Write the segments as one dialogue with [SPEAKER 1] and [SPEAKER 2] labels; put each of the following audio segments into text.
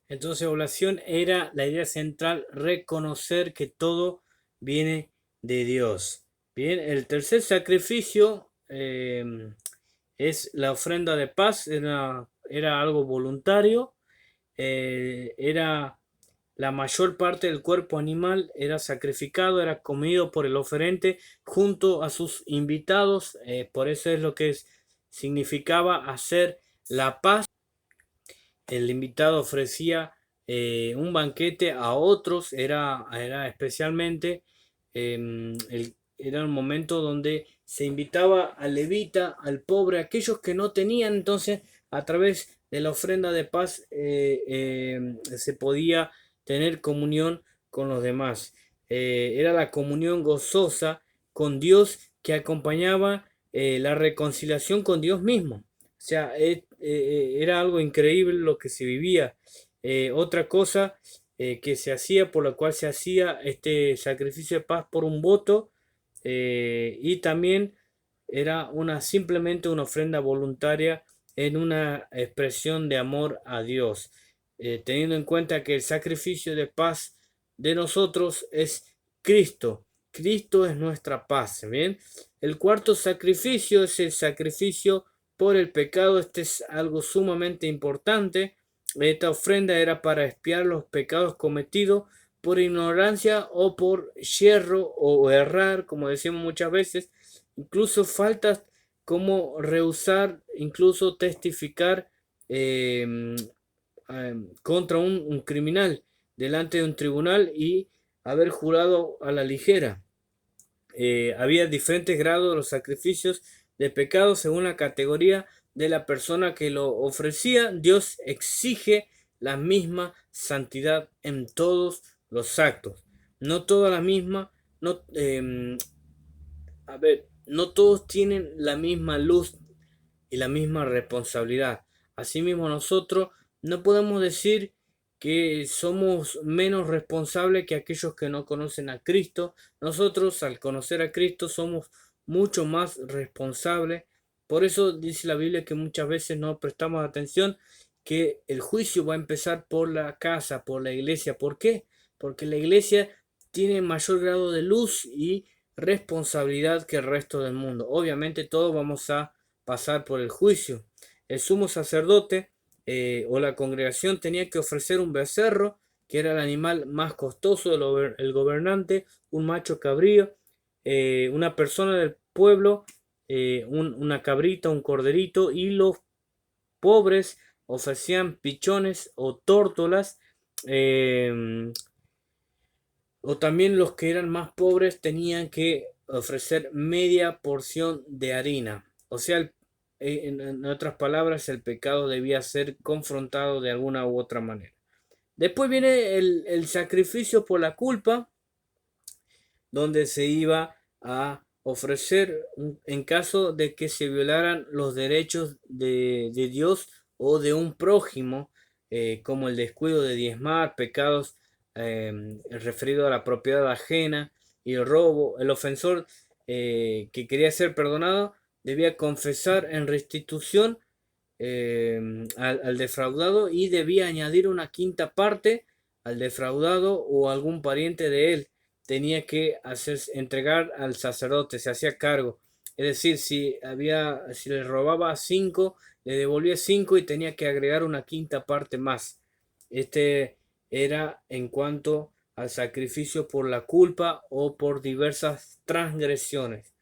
[SPEAKER 1] Entonces, oblación era la idea central, reconocer que todo viene de Dios. Bien, el tercer sacrificio es la ofrenda de paz, era algo voluntario, era la mayor parte del cuerpo animal era sacrificado, era comido por el oferente junto a sus invitados, por eso es lo que significaba hacer la paz. El invitado ofrecía un banquete a otros, era especialmente era un momento donde se invitaba al levita, al pobre, aquellos que no tenían, entonces a través de la ofrenda de paz se podía tener comunión con los demás. Era la comunión gozosa con Dios que acompañaba la reconciliación con Dios mismo. O sea, era algo increíble lo que se vivía. Otra cosa que se hacía, por la cual se hacía este sacrificio de paz por un voto, y también era simplemente una ofrenda voluntaria en una expresión de amor a Dios, teniendo en cuenta que el sacrificio de paz de nosotros es Cristo. Cristo es nuestra paz. Bien, el cuarto sacrificio es el sacrificio por el pecado. Este es algo sumamente importante. Esta ofrenda era para expiar los pecados cometidos por ignorancia o por yerro o errar, como decimos muchas veces, incluso faltas como rehusar, incluso testificar eh, contra un criminal delante de un tribunal y haber jurado a la ligera. Había diferentes grados de los sacrificios de pecado según la categoría de la persona que lo ofrecía. Dios exige la misma santidad en todos los actos. No toda la misma, no, a ver, no todos tienen la misma luz y la misma responsabilidad. Asimismo, nosotros no podemos decir que somos menos responsables que aquellos que no conocen a Cristo. Nosotros, al conocer a Cristo, somos mucho más responsables. Por eso dice la Biblia que muchas veces no prestamos atención, que el juicio va a empezar por la casa, por la iglesia. ¿Por qué? Porque la iglesia tiene mayor grado de luz y responsabilidad que el resto del mundo. Obviamente todos vamos a pasar por el juicio. El sumo sacerdote o la congregación tenía que ofrecer un becerro, que era el animal más costoso del gobernante, un macho cabrío, una persona del pueblo, una cabrita, un corderito, y los pobres ofrecían pichones o tórtolas, eh, o también los que eran más pobres tenían que ofrecer media porción de harina. O sea, en otras palabras, el pecado debía ser confrontado de alguna u otra manera. Después viene el sacrificio por la culpa, donde se iba a ofrecer en caso de que se violaran los derechos de Dios o de un prójimo, como el descuido de diezmar, pecados referidos a la propiedad ajena y el robo. El ofensor que quería ser perdonado debía confesar en restitución al defraudado y debía añadir una quinta parte al defraudado o algún pariente de él. Tenía que entregar al sacerdote, se hacía cargo. Es decir, si le robaba 5, le devolvía 5 y tenía que agregar una quinta parte más. Este era en cuanto al sacrificio por la culpa o por diversas transgresiones.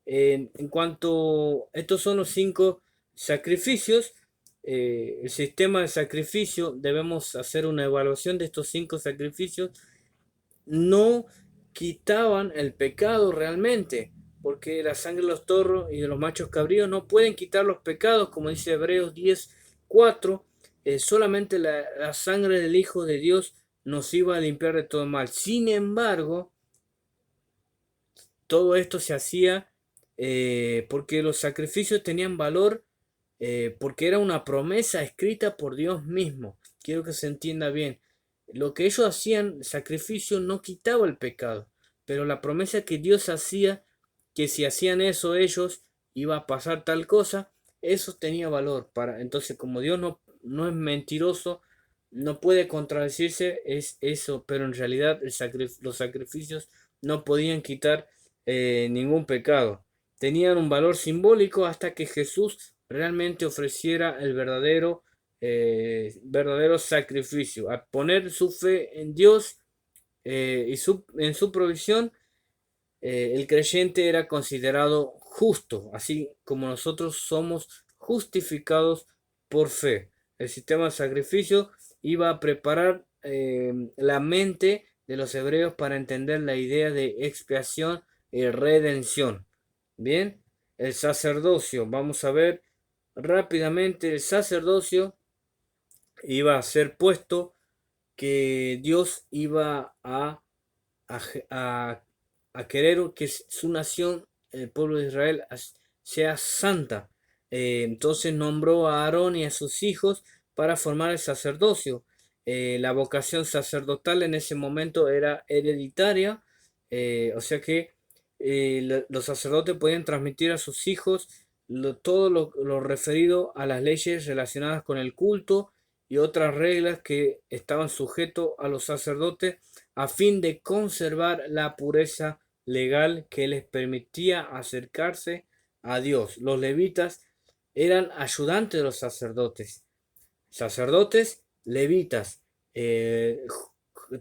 [SPEAKER 1] En cuanto, estos son los 5 sacrificios. El sistema de sacrificio, debemos hacer una evaluación de estos 5 sacrificios. No quitaban el pecado realmente, porque la sangre de los toros y de los machos cabríos no pueden quitar los pecados, como dice Hebreos 10:4. Solamente la sangre del Hijo de Dios nos iba a limpiar de todo mal. Sin embargo, todo esto se hacía porque los sacrificios tenían valor, porque era una promesa escrita por Dios mismo. Quiero que se entienda bien. Lo que ellos hacían, sacrificio, no quitaba el pecado, pero la promesa que Dios hacía, que si hacían eso ellos, iba a pasar tal cosa, eso tenía valor. Entonces, como Dios no es mentiroso, no puede contradecirse, es eso, pero en realidad los sacrificios no podían quitar ningún pecado. Tenían un valor simbólico hasta que Jesús realmente ofreciera el verdadero sacrificio. A poner su fe en Dios en su provisión, el creyente era considerado justo, así como nosotros somos justificados por fe. El sistema de sacrificio iba a preparar la mente de los hebreos para entender la idea de expiación y redención. Bien, el sacerdocio, vamos a ver rápidamente, el sacerdocio iba a ser puesto que Dios iba a, a- a querer que su nación, el pueblo de Israel, sea santa. Entonces nombró a Aarón y a sus hijos para formar el sacerdocio. La vocación sacerdotal en ese momento era hereditaria, o sea que los sacerdotes podían transmitir a sus hijos todo lo referido a las leyes relacionadas con el culto y otras reglas que estaban sujetos a los sacerdotes a fin de conservar la pureza legal que les permitía acercarse a Dios. Los levitas eran ayudantes de los sacerdotes. Sacerdotes, levitas,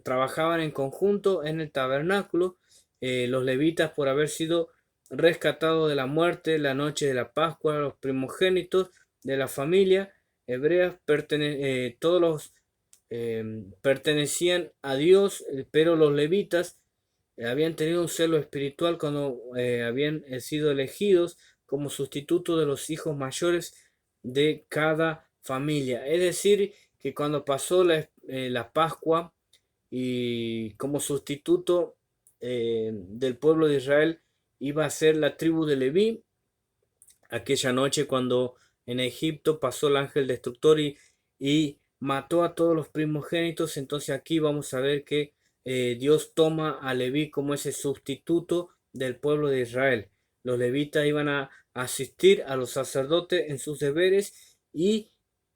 [SPEAKER 1] trabajaban en conjunto en el tabernáculo. Los levitas, por haber sido rescatados de la muerte la noche de la Pascua, los primogénitos de la familia hebrea, todos los pertenecían a Dios, pero los levitas habían tenido un celo espiritual cuando habían sido elegidos como sustituto de los hijos mayores de cada familia. Es decir, que cuando pasó la Pascua y como sustituto del pueblo de Israel iba a ser la tribu de Leví, aquella noche cuando en Egipto pasó el ángel destructor y mató a todos los primogénitos. Entonces aquí vamos a ver que Dios toma a Leví como ese sustituto del pueblo de Israel. Los levitas iban a asistir a los sacerdotes en sus deberes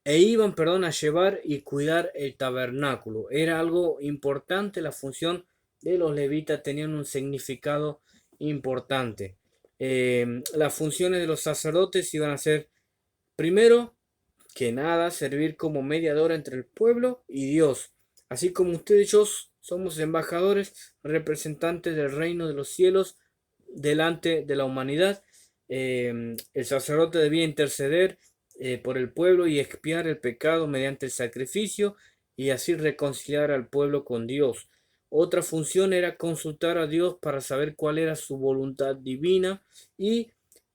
[SPEAKER 1] iban, perdón, a llevar y cuidar el tabernáculo. Era algo importante, la función de los levitas tenían un significado importante. Las funciones de los sacerdotes iban a ser, primero que nada, servir como mediador entre el pueblo y Dios. Así como ustedes y yo somos embajadores, representantes del reino de los cielos delante de la humanidad. El sacerdote debía interceder por el pueblo y expiar el pecado mediante el sacrificio y así reconciliar al pueblo con Dios. Otra función era consultar a Dios para saber cuál era su voluntad divina y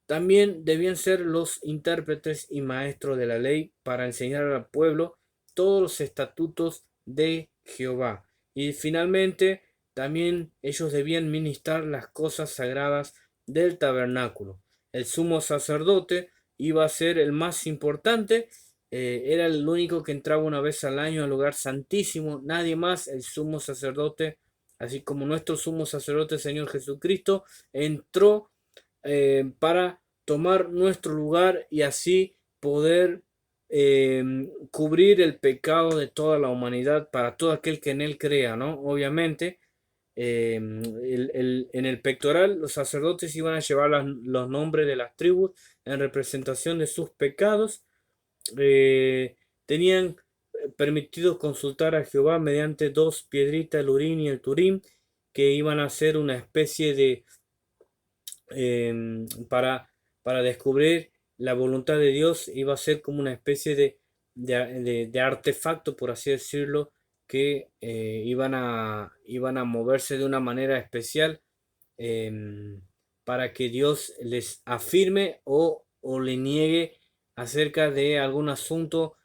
[SPEAKER 1] también debían ser los intérpretes y maestros de la ley para enseñar al pueblo todos los estatutos de Jehová. Y finalmente, también ellos debían ministrar las cosas sagradas del tabernáculo. El sumo sacerdote iba a ser el más importante, era el único que entraba una vez al año al lugar santísimo, nadie más, el sumo sacerdote, así como nuestro sumo sacerdote, Señor Jesucristo, entró para tomar nuestro lugar y así poder cubrir el pecado de toda la humanidad para todo aquel que en él crea, ¿no? Obviamente, en el pectoral los sacerdotes iban a llevar los nombres de las tribus en representación de sus pecados. eh, Tenían permitido consultar a Jehová mediante dos piedritas, el Urim y el Turim, que iban a ser una especie de para descubrir la voluntad de Dios. Iba a ser como una especie de artefacto, por así decirlo, que iban a moverse de una manera especial em, para que Dios les afirme o le niegue acerca de algún asunto.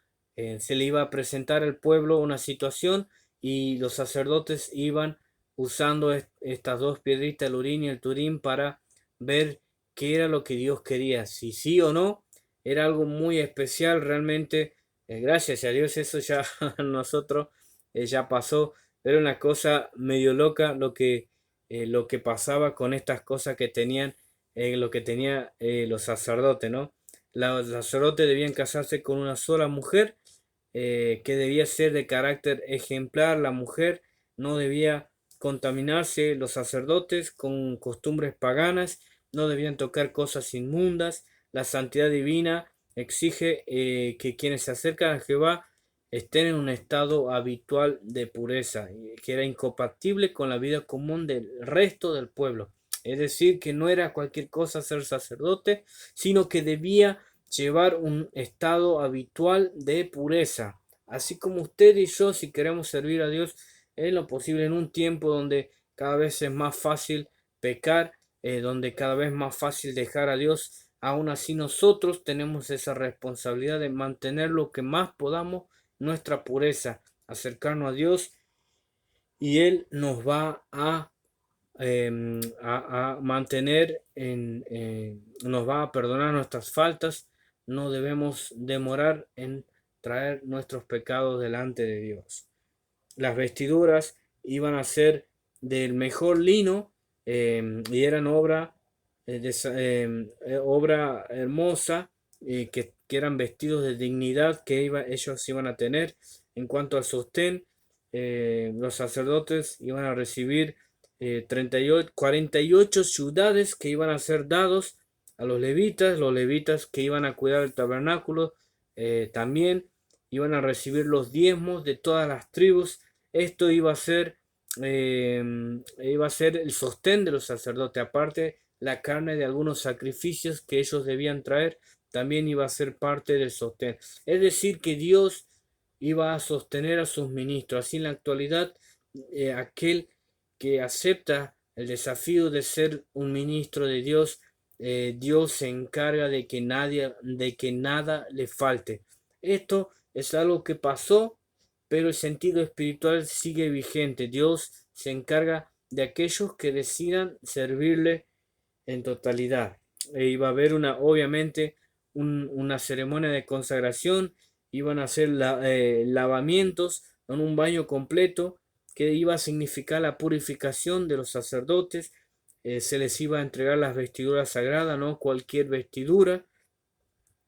[SPEAKER 1] Se le iba a presentar al pueblo una situación y los sacerdotes iban usando estas dos piedritas, el Urim y el Turim, para ver qué era lo que Dios quería, si sí o no. Era algo muy especial realmente. Gracias a Dios eso ya nosotros ya pasó. Era una cosa medio loca lo que pasaba con estas cosas que tenían, lo que tenía los sacerdotes, ¿no? Los sacerdotes debían casarse con una sola mujer que debía ser de carácter ejemplar. La mujer no debía contaminarse, los sacerdotes con costumbres paganas no debían tocar cosas inmundas. La santidad divina exige que quienes se acercan a Jehová estén en un estado habitual de pureza, que era incompatible con la vida común del resto del pueblo. Es decir, que no era cualquier cosa ser sacerdote, sino que debía llevar un estado habitual de pureza. Así como usted y yo, si queremos servir a Dios en lo posible en un tiempo donde cada vez es más fácil pecar, donde cada vez es más fácil dejar a Dios, aún así nosotros tenemos esa responsabilidad de mantener lo que más podamos nuestra pureza, acercarnos a Dios y Él nos va a mantener nos va a perdonar nuestras faltas. No debemos demorar en traer nuestros pecados delante de Dios. Las vestiduras iban a ser del mejor lino, y eran obra hermosa, que eran vestidos de dignidad que ellos iban a tener. En cuanto al sostén, los sacerdotes iban a recibir 48 ciudades que iban a ser dados a los levitas que iban a cuidar el tabernáculo, también iban a recibir los diezmos de todas las tribus. Esto eh, iba a ser el sostén de los sacerdotes. Aparte, la carne de algunos sacrificios que ellos debían traer también iba a ser parte del sostén. Es decir, que Dios iba a sostener a sus ministros. Así en la actualidad, aquel que acepta el desafío de ser un ministro de Dios, Dios se encarga de que nada le falte. Esto es algo que pasó, pero el sentido espiritual sigue vigente. Dios se encarga de aquellos que decidan servirle en totalidad. Iba a haber obviamente, una ceremonia de consagración, iban a hacer lavamientos en un baño completo que iba a significar la purificación de los sacerdotes. Se les iba a entregar las vestiduras sagradas, no cualquier vestidura.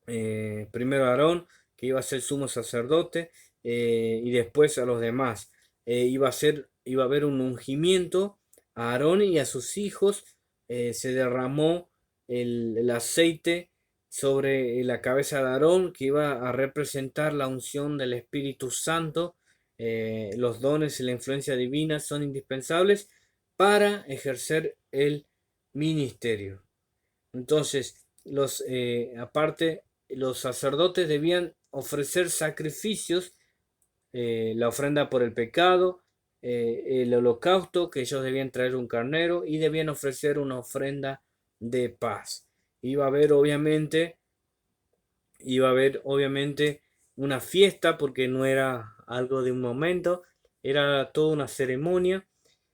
[SPEAKER 1] Primero a Aarón, que iba a ser sumo sacerdote, y después a los demás. Iba a haber un ungimiento a Aarón y a sus hijos. Se derramó el aceite sobre la cabeza de Aarón, que iba a representar la unción del Espíritu Santo. Los dones y la influencia divina son indispensables para ejercer el ministerio. Entonces, aparte, los sacerdotes debían ofrecer sacrificios, la ofrenda por el pecado, el holocausto, que ellos debían traer un carnero, y debían ofrecer una ofrenda de paz. Iba a haber obviamente una fiesta, porque no era algo de un momento, era toda una ceremonia.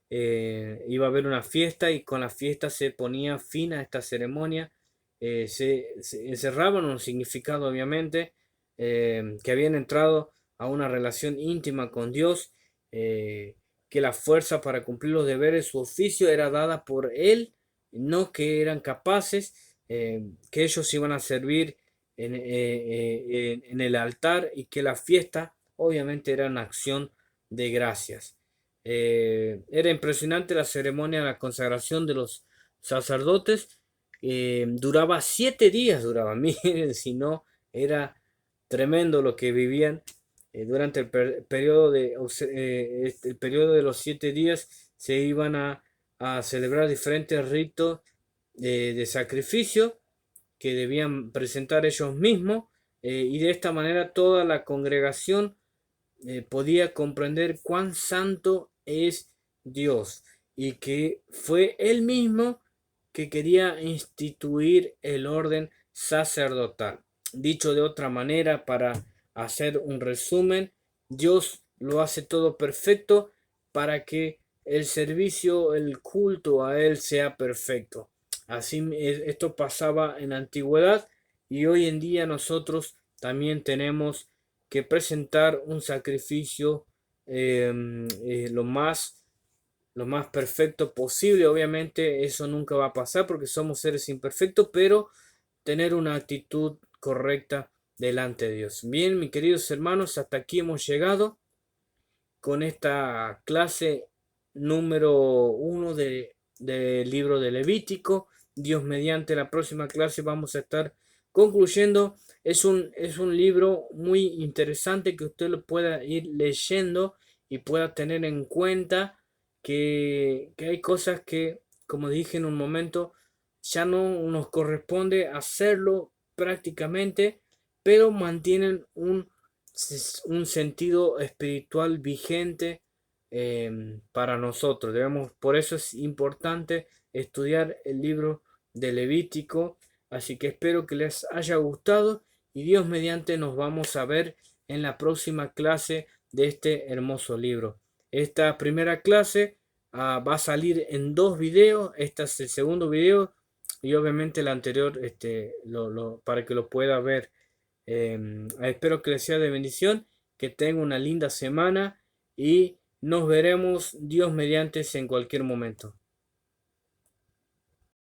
[SPEAKER 1] Iba a haber una fiesta, y con la fiesta se ponía fin a esta ceremonia. Se encerraban un significado, obviamente, que habían entrado a una relación íntima con Dios, que la fuerza para cumplir los deberes, su oficio, era dada por Él, no que eran capaces, que ellos iban a servir en el altar, y que la fiesta obviamente era una acción de gracias. Era impresionante la ceremonia de la consagración de los sacerdotes. Duraba 7 días, miren, si no, era tremendo lo que vivían durante el periodo de los 7 días. Se iban a celebrar diferentes ritos de sacrificio que debían presentar ellos mismos, y de esta manera toda la congregación podía comprender cuán santo es Dios, y que fue Él mismo que quería instituir el orden sacerdotal. Dicho de otra manera, para hacer un resumen, Dios lo hace todo perfecto para que el servicio, el culto a Él sea perfecto. Así esto pasaba en la antigüedad, y hoy en día nosotros también tenemos que presentar un sacrificio, lo más perfecto posible. Obviamente eso nunca va a pasar porque somos seres imperfectos, pero tener una actitud correcta delante de Dios. Bien, mis queridos hermanos, hasta aquí hemos llegado con esta clase número 1 del libro de Levítico. Dios mediante, la próxima clase vamos a estar concluyendo. Es un libro muy interesante que usted lo pueda ir leyendo y pueda tener en cuenta que hay cosas que, como dije en un momento, ya no nos corresponde hacerlo prácticamente, pero mantienen un sentido espiritual vigente para nosotros. Por eso es importante estudiar el libro de Levítico. Así que espero que les haya gustado y Dios mediante nos vamos a ver en la próxima clase de este hermoso libro. Esta primera clase va a salir en 2 videos. Este es el segundo video y obviamente el anterior para que lo pueda ver. Espero que les sea de bendición, que tenga una linda semana y nos veremos Dios mediante en cualquier momento.